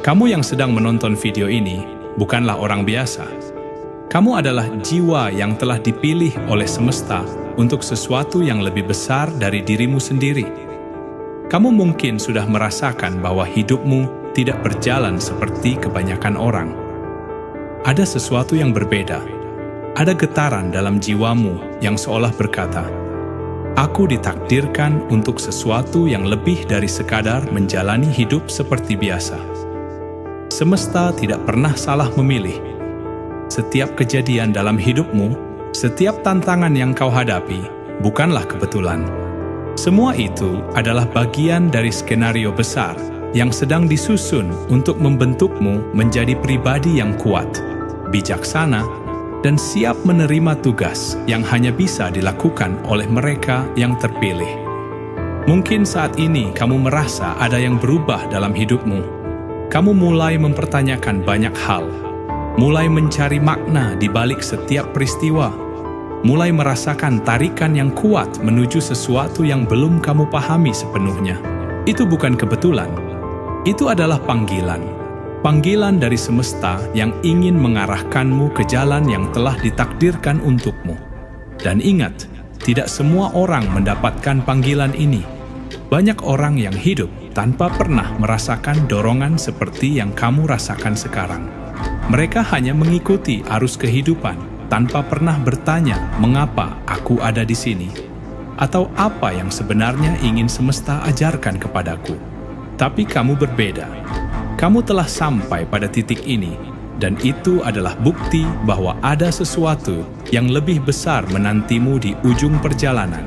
Kamu yang sedang menonton video ini bukanlah orang biasa. Kamu adalah jiwa yang telah dipilih oleh semesta untuk sesuatu yang lebih besar dari dirimu sendiri. Kamu mungkin sudah merasakan bahwa hidupmu tidak berjalan seperti kebanyakan orang. Ada sesuatu yang berbeda. Ada getaran dalam jiwamu yang seolah berkata, "Aku ditakdirkan untuk sesuatu yang lebih dari sekadar menjalani hidup seperti biasa." Semesta tidak pernah salah memilih. Setiap kejadian dalam hidupmu, setiap tantangan yang kau hadapi, bukanlah kebetulan. Semua itu adalah bagian dari skenario besar yang sedang disusun untuk membentukmu menjadi pribadi yang kuat, bijaksana, dan siap menerima tugas yang hanya bisa dilakukan oleh mereka yang terpilih. Mungkin saat ini kamu merasa ada yang berubah dalam hidupmu. Kamu mulai mempertanyakan banyak hal, mulai mencari makna di balik setiap peristiwa, mulai merasakan tarikan yang kuat menuju sesuatu yang belum kamu pahami sepenuhnya. Itu bukan kebetulan. Itu adalah panggilan. Panggilan dari semesta yang ingin mengarahkanmu ke jalan yang telah ditakdirkan untukmu. Dan ingat, tidak semua orang mendapatkan panggilan ini. Banyak orang yang hidup tanpa pernah merasakan dorongan seperti yang kamu rasakan sekarang. Mereka hanya mengikuti arus kehidupan tanpa pernah bertanya, "Mengapa aku ada di sini?" Atau apa yang sebenarnya ingin semesta ajarkan kepadaku. Tapi kamu berbeda. Kamu telah sampai pada titik ini, dan itu adalah bukti bahwa ada sesuatu yang lebih besar menantimu di ujung perjalanan.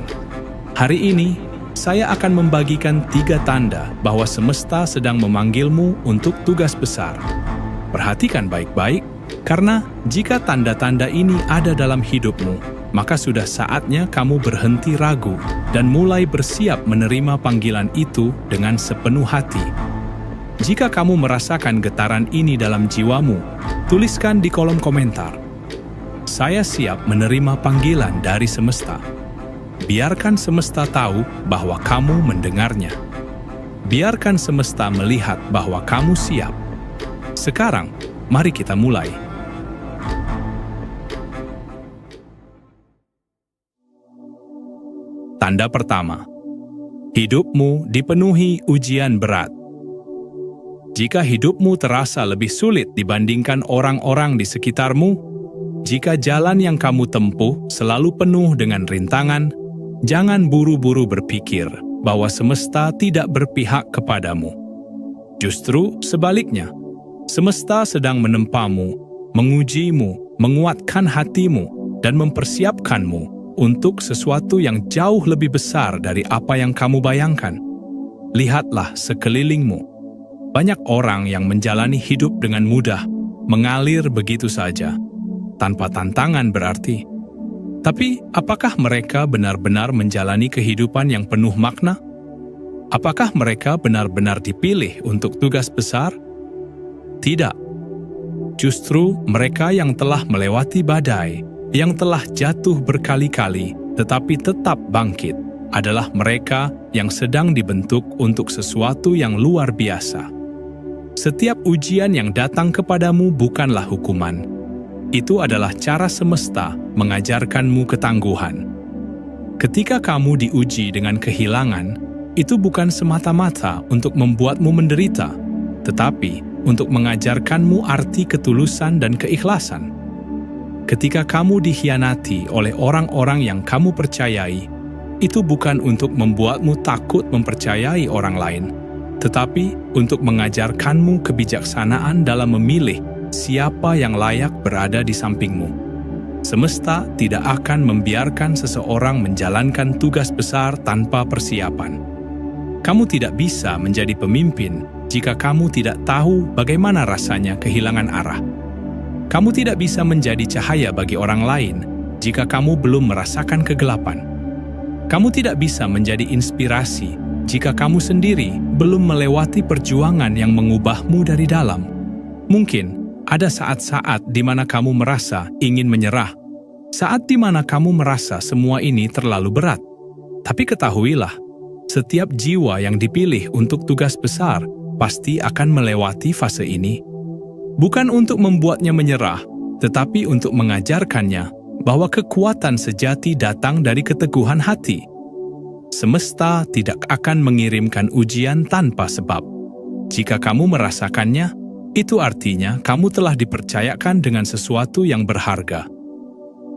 Hari ini, saya akan membagikan 3 tanda bahwa semesta sedang memanggilmu untuk tugas besar. Perhatikan baik-baik, karena jika tanda-tanda ini ada dalam hidupmu, maka sudah saatnya kamu berhenti ragu dan mulai bersiap menerima panggilan itu dengan sepenuh hati. Jika kamu merasakan getaran ini dalam jiwamu, tuliskan di kolom komentar, "Saya siap menerima panggilan dari semesta." Biarkan semesta tahu bahwa kamu mendengarnya. Biarkan semesta melihat bahwa kamu siap. Sekarang, mari kita mulai. Tanda pertama, hidupmu dipenuhi ujian berat. Jika hidupmu terasa lebih sulit dibandingkan orang-orang di sekitarmu, jika jalan yang kamu tempuh selalu penuh dengan rintangan, jangan buru-buru berpikir bahwa semesta tidak berpihak kepadamu. Justru sebaliknya, semesta sedang menempamu, mengujimu, menguatkan hatimu, dan mempersiapkanmu untuk sesuatu yang jauh lebih besar dari apa yang kamu bayangkan. Lihatlah sekelilingmu. Banyak orang yang menjalani hidup dengan mudah, mengalir begitu saja, tanpa tantangan berarti. Tapi, apakah mereka benar-benar menjalani kehidupan yang penuh makna? Apakah mereka benar-benar dipilih untuk tugas besar? Tidak. Justru mereka yang telah melewati badai, yang telah jatuh berkali-kali, tetapi tetap bangkit, adalah mereka yang sedang dibentuk untuk sesuatu yang luar biasa. Setiap ujian yang datang kepadamu bukanlah hukuman. Itu adalah cara semesta mengajarkanmu ketangguhan. Ketika kamu diuji dengan kehilangan, itu bukan semata-mata untuk membuatmu menderita, tetapi untuk mengajarkanmu arti ketulusan dan keikhlasan. Ketika kamu dikhianati oleh orang-orang yang kamu percayai, itu bukan untuk membuatmu takut mempercayai orang lain, tetapi untuk mengajarkanmu kebijaksanaan dalam memilih siapa yang layak berada di sampingmu. Semesta tidak akan membiarkan seseorang menjalankan tugas besar tanpa persiapan. Kamu tidak bisa menjadi pemimpin jika kamu tidak tahu bagaimana rasanya kehilangan arah. Kamu tidak bisa menjadi cahaya bagi orang lain jika kamu belum merasakan kegelapan. Kamu tidak bisa menjadi inspirasi jika kamu sendiri belum melewati perjuangan yang mengubahmu dari dalam. Mungkin ada saat-saat di mana kamu merasa ingin menyerah, saat di mana kamu merasa semua ini terlalu berat. Tapi ketahuilah, setiap jiwa yang dipilih untuk tugas besar pasti akan melewati fase ini. Bukan untuk membuatnya menyerah, tetapi untuk mengajarkannya bahwa kekuatan sejati datang dari keteguhan hati. Semesta tidak akan mengirimkan ujian tanpa sebab. Jika kamu merasakannya, itu artinya kamu telah dipercayakan dengan sesuatu yang berharga.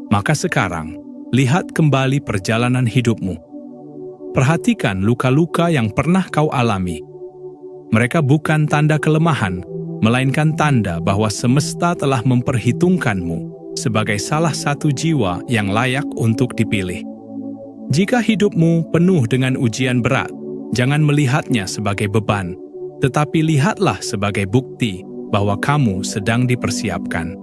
Maka sekarang, lihat kembali perjalanan hidupmu. Perhatikan luka-luka yang pernah kau alami. Mereka bukan tanda kelemahan, melainkan tanda bahwa semesta telah memperhitungkanmu sebagai salah satu jiwa yang layak untuk dipilih. Jika hidupmu penuh dengan ujian berat, jangan melihatnya sebagai beban, tetapi lihatlah sebagai bukti bahwa kamu sedang dipersiapkan.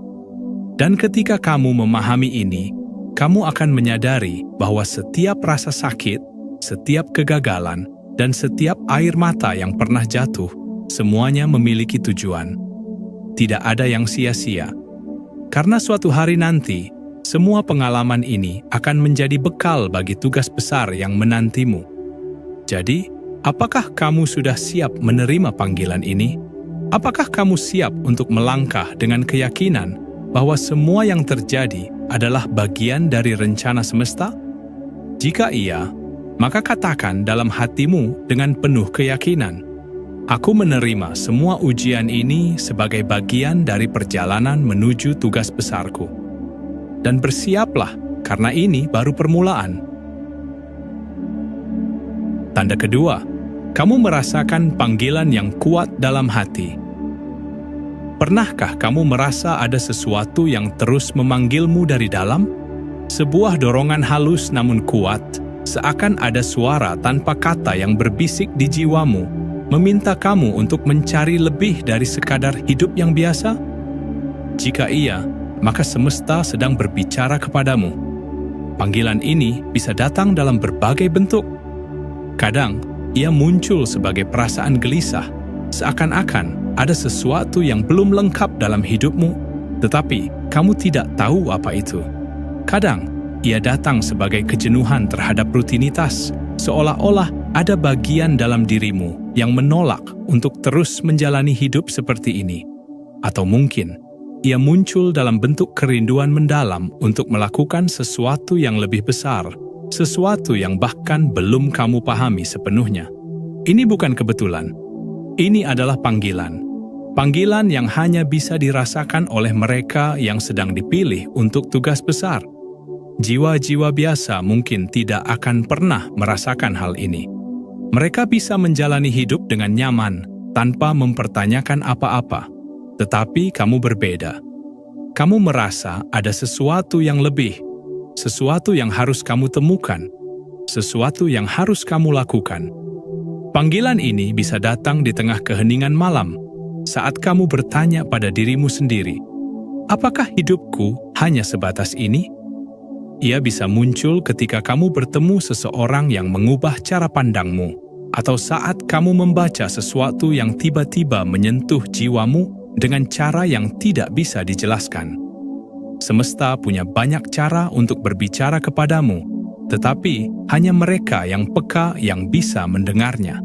Dan ketika kamu memahami ini, kamu akan menyadari bahwa setiap rasa sakit, setiap kegagalan, dan setiap air mata yang pernah jatuh, semuanya memiliki tujuan. Tidak ada yang sia-sia. Karena suatu hari nanti, semua pengalaman ini akan menjadi bekal bagi tugas besar yang menantimu. Jadi, apakah kamu sudah siap menerima panggilan ini? Apakah kamu siap untuk melangkah dengan keyakinan bahwa semua yang terjadi adalah bagian dari rencana semesta? Jika iya, maka katakan dalam hatimu dengan penuh keyakinan, "Aku menerima semua ujian ini sebagai bagian dari perjalanan menuju tugas besarku." Dan bersiaplah, karena ini baru permulaan. Tanda kedua, kamu merasakan panggilan yang kuat dalam hati. Pernahkah kamu merasa ada sesuatu yang terus memanggilmu dari dalam? Sebuah dorongan halus namun kuat, seakan ada suara tanpa kata yang berbisik di jiwamu, meminta kamu untuk mencari lebih dari sekadar hidup yang biasa? Jika iya, maka semesta sedang berbicara kepadamu. Panggilan ini bisa datang dalam berbagai bentuk. Kadang, ia muncul sebagai perasaan gelisah, seakan-akan ada sesuatu yang belum lengkap dalam hidupmu, tetapi kamu tidak tahu apa itu. Kadang, ia datang sebagai kejenuhan terhadap rutinitas, seolah-olah ada bagian dalam dirimu yang menolak untuk terus menjalani hidup seperti ini. Atau mungkin, ia muncul dalam bentuk kerinduan mendalam untuk melakukan sesuatu yang lebih besar, sesuatu yang bahkan belum kamu pahami sepenuhnya. Ini bukan kebetulan. Ini adalah panggilan. Panggilan yang hanya bisa dirasakan oleh mereka yang sedang dipilih untuk tugas besar. Jiwa-jiwa biasa mungkin tidak akan pernah merasakan hal ini. Mereka bisa menjalani hidup dengan nyaman, tanpa mempertanyakan apa-apa. Tetapi kamu berbeda. Kamu merasa ada sesuatu yang lebih, sesuatu yang harus kamu temukan, sesuatu yang harus kamu lakukan. Panggilan ini bisa datang di tengah keheningan malam, saat kamu bertanya pada dirimu sendiri, apakah hidupku hanya sebatas ini? Ia bisa muncul ketika kamu bertemu seseorang yang mengubah cara pandangmu, atau saat kamu membaca sesuatu yang tiba-tiba menyentuh jiwamu dengan cara yang tidak bisa dijelaskan. Semesta punya banyak cara untuk berbicara kepadamu, tetapi hanya mereka yang peka yang bisa mendengarnya.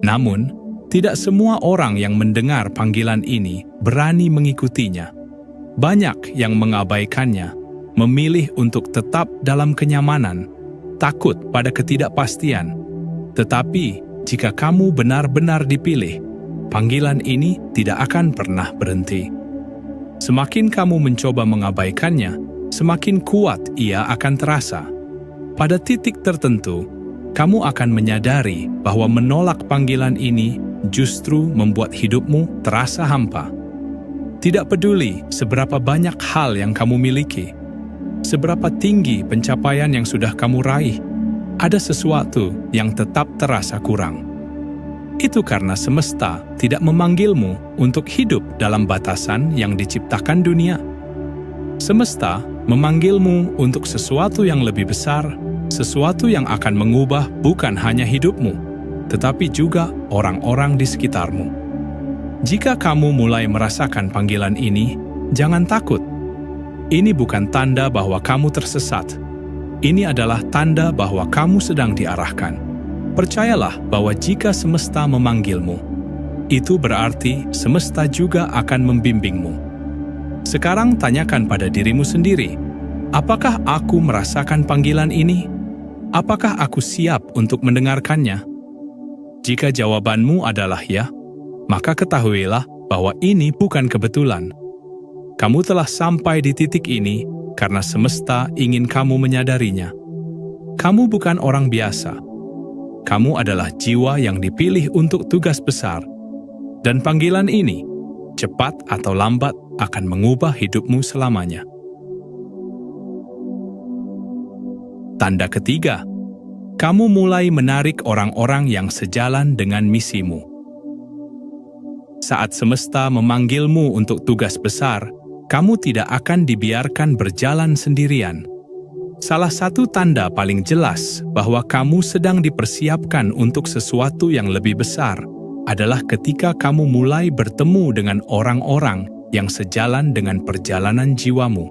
Namun, tidak semua orang yang mendengar panggilan ini berani mengikutinya. Banyak yang mengabaikannya, memilih untuk tetap dalam kenyamanan, takut pada ketidakpastian. Tetapi, jika kamu benar-benar dipilih, panggilan ini tidak akan pernah berhenti. Semakin kamu mencoba mengabaikannya, semakin kuat ia akan terasa. Pada titik tertentu, kamu akan menyadari bahwa menolak panggilan ini justru membuat hidupmu terasa hampa. Tidak peduli seberapa banyak hal yang kamu miliki, seberapa tinggi pencapaian yang sudah kamu raih, ada sesuatu yang tetap terasa kurang. Itu karena semesta tidak memanggilmu untuk hidup dalam batasan yang diciptakan dunia. Semesta memanggilmu untuk sesuatu yang lebih besar, sesuatu yang akan mengubah bukan hanya hidupmu, tetapi juga orang-orang di sekitarmu. Jika kamu mulai merasakan panggilan ini, jangan takut. Ini bukan tanda bahwa kamu tersesat. Ini adalah tanda bahwa kamu sedang diarahkan. Percayalah bahwa jika semesta memanggilmu, itu berarti semesta juga akan membimbingmu. Sekarang tanyakan pada dirimu sendiri, apakah aku merasakan panggilan ini? Apakah aku siap untuk mendengarkannya? Jika jawabanmu adalah ya, maka ketahuilah bahwa ini bukan kebetulan. Kamu telah sampai di titik ini karena semesta ingin kamu menyadarinya. Kamu bukan orang biasa. Kamu adalah jiwa yang dipilih untuk tugas besar. Dan panggilan ini, cepat atau lambat, akan mengubah hidupmu selamanya. Tanda ketiga, kamu mulai menarik orang-orang yang sejalan dengan misimu. Saat semesta memanggilmu untuk tugas besar, kamu tidak akan dibiarkan berjalan sendirian. Salah satu tanda paling jelas bahwa kamu sedang dipersiapkan untuk sesuatu yang lebih besar adalah ketika kamu mulai bertemu dengan orang-orang yang sejalan dengan perjalanan jiwamu.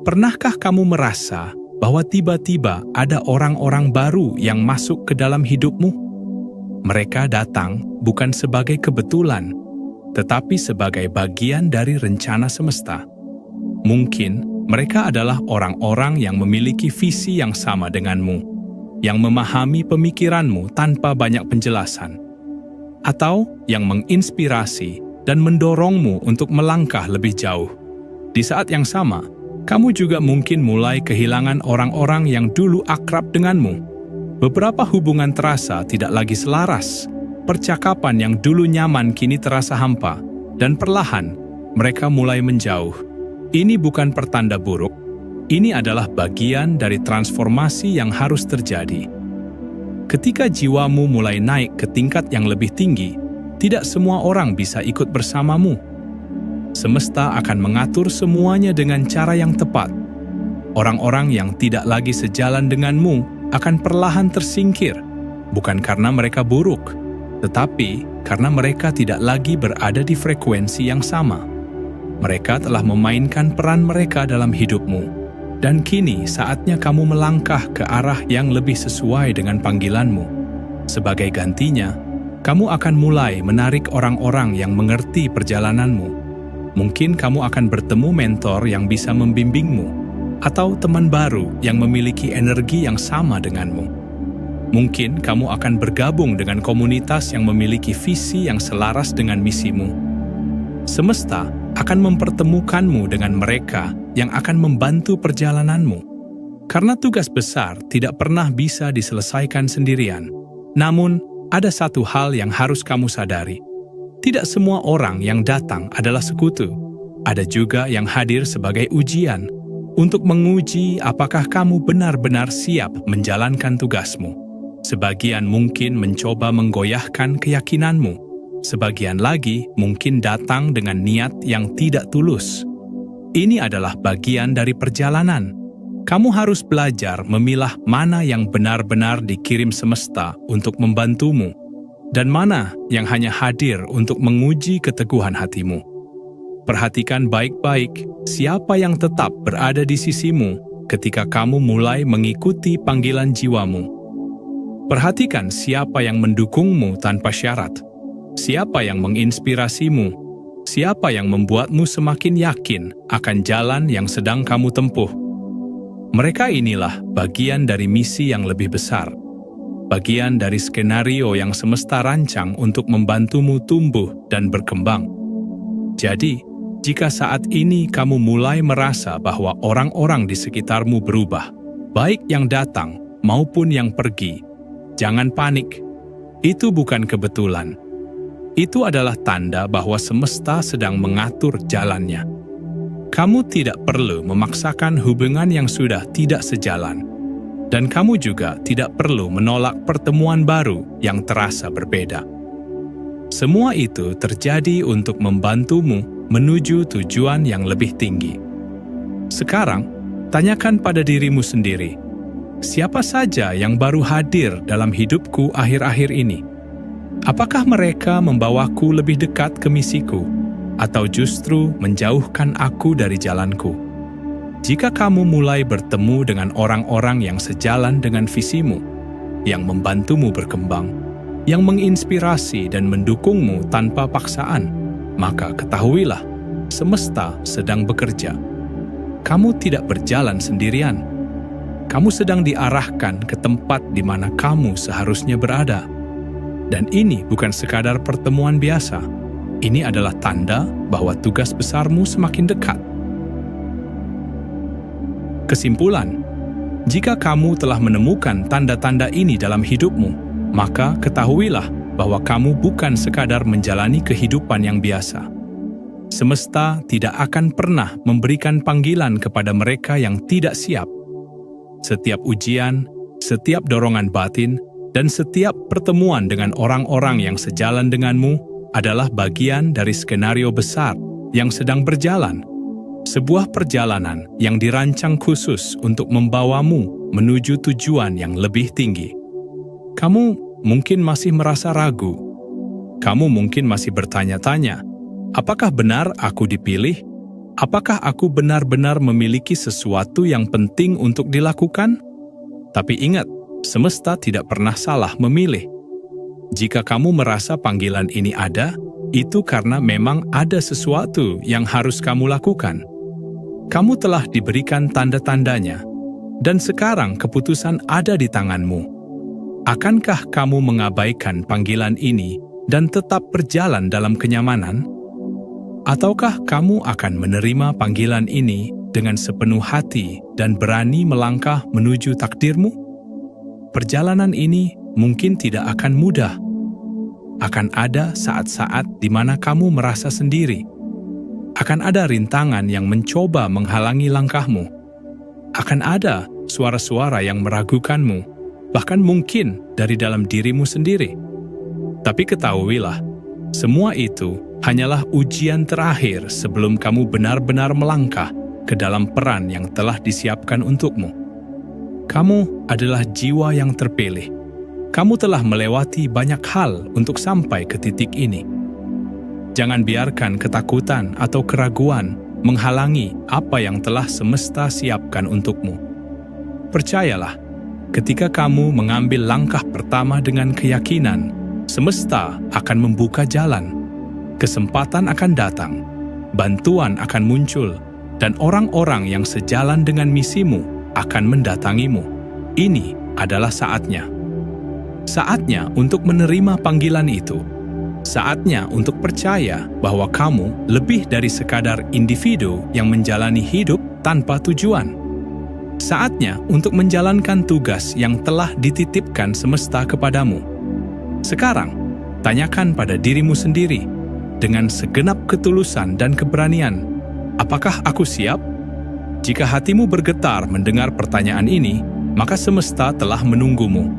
Pernahkah kamu merasa bahwa tiba-tiba ada orang-orang baru yang masuk ke dalam hidupmu? Mereka datang bukan sebagai kebetulan, tetapi sebagai bagian dari rencana semesta. Mungkin mereka adalah orang-orang yang memiliki visi yang sama denganmu, yang memahami pemikiranmu tanpa banyak penjelasan, atau yang menginspirasi dan mendorongmu untuk melangkah lebih jauh. Di saat yang sama, kamu juga mungkin mulai kehilangan orang-orang yang dulu akrab denganmu. Beberapa hubungan terasa tidak lagi selaras. Percakapan yang dulu nyaman kini terasa hampa, dan perlahan mereka mulai menjauh. Ini bukan pertanda buruk. Ini adalah bagian dari transformasi yang harus terjadi. Ketika jiwamu mulai naik ke tingkat yang lebih tinggi, tidak semua orang bisa ikut bersamamu. Semesta akan mengatur semuanya dengan cara yang tepat. Orang-orang yang tidak lagi sejalan denganmu akan perlahan tersingkir, bukan karena mereka buruk, tetapi karena mereka tidak lagi berada di frekuensi yang sama. Mereka telah memainkan peran mereka dalam hidupmu, dan kini saatnya kamu melangkah ke arah yang lebih sesuai dengan panggilanmu. Sebagai gantinya, kamu akan mulai menarik orang-orang yang mengerti perjalananmu. Mungkin kamu akan bertemu mentor yang bisa membimbingmu, atau teman baru yang memiliki energi yang sama denganmu. Mungkin kamu akan bergabung dengan komunitas yang memiliki visi yang selaras dengan misimu. Semesta akan mempertemukanmu dengan mereka yang akan membantu perjalananmu. Karena tugas besar tidak pernah bisa diselesaikan sendirian. Namun, ada satu hal yang harus kamu sadari. Tidak semua orang yang datang adalah sekutu. Ada juga yang hadir sebagai ujian untuk menguji apakah kamu benar-benar siap menjalankan tugasmu. Sebagian mungkin mencoba menggoyahkan keyakinanmu. Sebagian lagi mungkin datang dengan niat yang tidak tulus. Ini adalah bagian dari perjalanan. Kamu harus belajar memilah mana yang benar-benar dikirim semesta untuk membantumu, dan mana yang hanya hadir untuk menguji keteguhan hatimu. Perhatikan baik-baik siapa yang tetap berada di sisimu ketika kamu mulai mengikuti panggilan jiwamu. Perhatikan siapa yang mendukungmu tanpa syarat, siapa yang menginspirasimu, siapa yang membuatmu semakin yakin akan jalan yang sedang kamu tempuh. Mereka inilah bagian dari misi yang lebih besar. Bagian dari skenario yang semesta rancang untuk membantumu tumbuh dan berkembang. Jadi, jika saat ini kamu mulai merasa bahwa orang-orang di sekitarmu berubah, baik yang datang maupun yang pergi, jangan panik. Itu bukan kebetulan. Itu adalah tanda bahwa semesta sedang mengatur jalannya. Kamu tidak perlu memaksakan hubungan yang sudah tidak sejalan. Dan kamu juga tidak perlu menolak pertemuan baru yang terasa berbeda. Semua itu terjadi untuk membantumu menuju tujuan yang lebih tinggi. Sekarang, tanyakan pada dirimu sendiri, siapa saja yang baru hadir dalam hidupku akhir-akhir ini? Apakah mereka membawaku lebih dekat ke misiku, atau justru menjauhkan aku dari jalanku? Jika kamu mulai bertemu dengan orang-orang yang sejalan dengan visimu, yang membantumu berkembang, yang menginspirasi dan mendukungmu tanpa paksaan, maka ketahuilah, semesta sedang bekerja. Kamu tidak berjalan sendirian. Kamu sedang diarahkan ke tempat di mana kamu seharusnya berada. Dan ini bukan sekadar pertemuan biasa. Ini adalah tanda bahwa tugas besarmu semakin dekat. Kesimpulan, jika kamu telah menemukan tanda-tanda ini dalam hidupmu, maka ketahuilah bahwa kamu bukan sekadar menjalani kehidupan yang biasa. Semesta tidak akan pernah memberikan panggilan kepada mereka yang tidak siap. Setiap ujian, setiap dorongan batin, dan setiap pertemuan dengan orang-orang yang sejalan denganmu adalah bagian dari skenario besar yang sedang berjalan. Sebuah perjalanan yang dirancang khusus untuk membawamu menuju tujuan yang lebih tinggi. Kamu mungkin masih merasa ragu. Kamu mungkin masih bertanya-tanya, apakah benar aku dipilih? Apakah aku benar-benar memiliki sesuatu yang penting untuk dilakukan? Tapi ingat, semesta tidak pernah salah memilih. Jika kamu merasa panggilan ini ada, itu karena memang ada sesuatu yang harus kamu lakukan. Kamu telah diberikan tanda-tandanya, dan sekarang keputusan ada di tanganmu. Akankah kamu mengabaikan panggilan ini dan tetap berjalan dalam kenyamanan? Ataukah kamu akan menerima panggilan ini dengan sepenuh hati dan berani melangkah menuju takdirmu? Perjalanan ini mungkin tidak akan mudah. Akan ada saat-saat di mana kamu merasa sendiri. Akan ada rintangan yang mencoba menghalangi langkahmu. Akan ada suara-suara yang meragukanmu, bahkan mungkin dari dalam dirimu sendiri. Tapi ketahuilah, semua itu hanyalah ujian terakhir sebelum kamu benar-benar melangkah ke dalam peran yang telah disiapkan untukmu. Kamu adalah jiwa yang terpilih. Kamu telah melewati banyak hal untuk sampai ke titik ini. Jangan biarkan ketakutan atau keraguan menghalangi apa yang telah semesta siapkan untukmu. Percayalah, ketika kamu mengambil langkah pertama dengan keyakinan, semesta akan membuka jalan. Kesempatan akan datang, bantuan akan muncul, dan orang-orang yang sejalan dengan misimu akan mendatangimu. Ini adalah saatnya. Saatnya untuk menerima panggilan itu. Saatnya untuk percaya bahwa kamu lebih dari sekadar individu yang menjalani hidup tanpa tujuan. Saatnya untuk menjalankan tugas yang telah dititipkan semesta kepadamu. Sekarang, tanyakan pada dirimu sendiri, dengan segenap ketulusan dan keberanian, apakah aku siap? Jika hatimu bergetar mendengar pertanyaan ini, maka semesta telah menunggumu.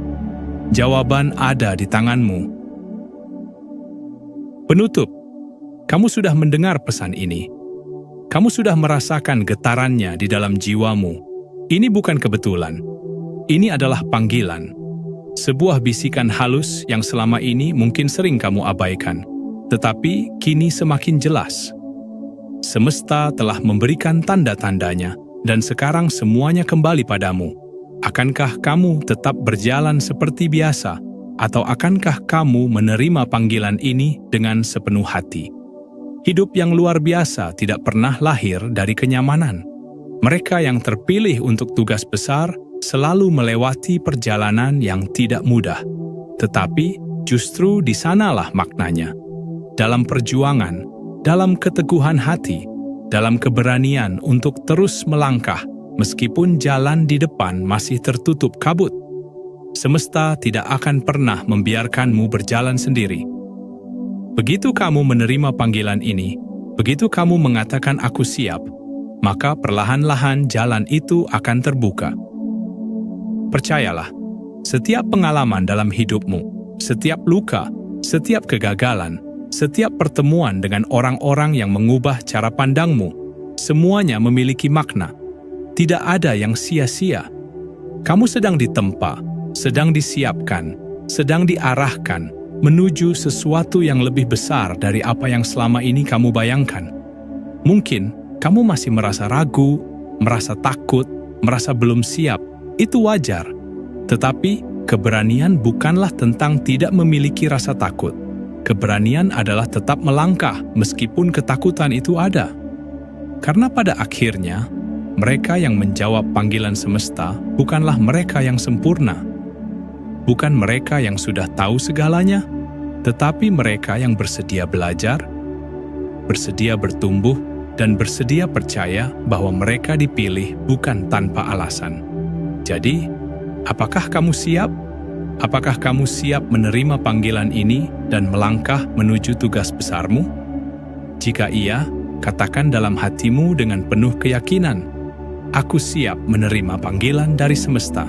Jawaban ada di tanganmu. Penutup, kamu sudah mendengar pesan ini. Kamu sudah merasakan getarannya di dalam jiwamu. Ini bukan kebetulan. Ini adalah panggilan. Sebuah bisikan halus yang selama ini mungkin sering kamu abaikan, tetapi kini semakin jelas. Semesta telah memberikan tanda-tandanya, dan sekarang semuanya kembali padamu. Akankah kamu tetap berjalan seperti biasa, atau akankah kamu menerima panggilan ini dengan sepenuh hati? Hidup yang luar biasa tidak pernah lahir dari kenyamanan. Mereka yang terpilih untuk tugas besar selalu melewati perjalanan yang tidak mudah. Tetapi justru di sanalah maknanya. Dalam perjuangan, dalam keteguhan hati, dalam keberanian untuk terus melangkah, meskipun jalan di depan masih tertutup kabut. Semesta tidak akan pernah membiarkanmu berjalan sendiri. Begitu kamu menerima panggilan ini, begitu kamu mengatakan aku siap, maka perlahan-lahan jalan itu akan terbuka. Percayalah, setiap pengalaman dalam hidupmu, setiap luka, setiap kegagalan, setiap pertemuan dengan orang-orang yang mengubah cara pandangmu, semuanya memiliki makna. Tidak ada yang sia-sia. Kamu sedang ditempa, sedang disiapkan, sedang diarahkan menuju sesuatu yang lebih besar dari apa yang selama ini kamu bayangkan. Mungkin kamu masih merasa ragu, merasa takut, merasa belum siap. Itu wajar. Tetapi keberanian bukanlah tentang tidak memiliki rasa takut. Keberanian adalah tetap melangkah meskipun ketakutan itu ada. Karena pada akhirnya, mereka yang menjawab panggilan semesta bukanlah mereka yang sempurna. Bukan mereka yang sudah tahu segalanya, tetapi mereka yang bersedia belajar, bersedia bertumbuh, dan bersedia percaya bahwa mereka dipilih bukan tanpa alasan. Jadi, apakah kamu siap? Apakah kamu siap menerima panggilan ini dan melangkah menuju tugas besarmu? Jika iya, katakan dalam hatimu dengan penuh keyakinan, "Aku siap menerima panggilan dari semesta."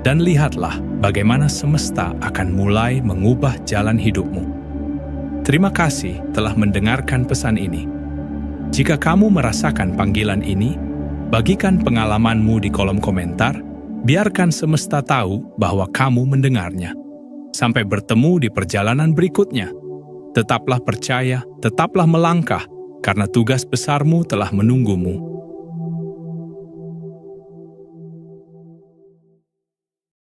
Dan lihatlah bagaimana semesta akan mulai mengubah jalan hidupmu. Terima kasih telah mendengarkan pesan ini. Jika kamu merasakan panggilan ini, bagikan pengalamanmu di kolom komentar. Biarkan semesta tahu bahwa kamu mendengarnya. Sampai bertemu di perjalanan berikutnya. Tetaplah percaya, tetaplah melangkah, karena tugas besarmu telah menunggumu.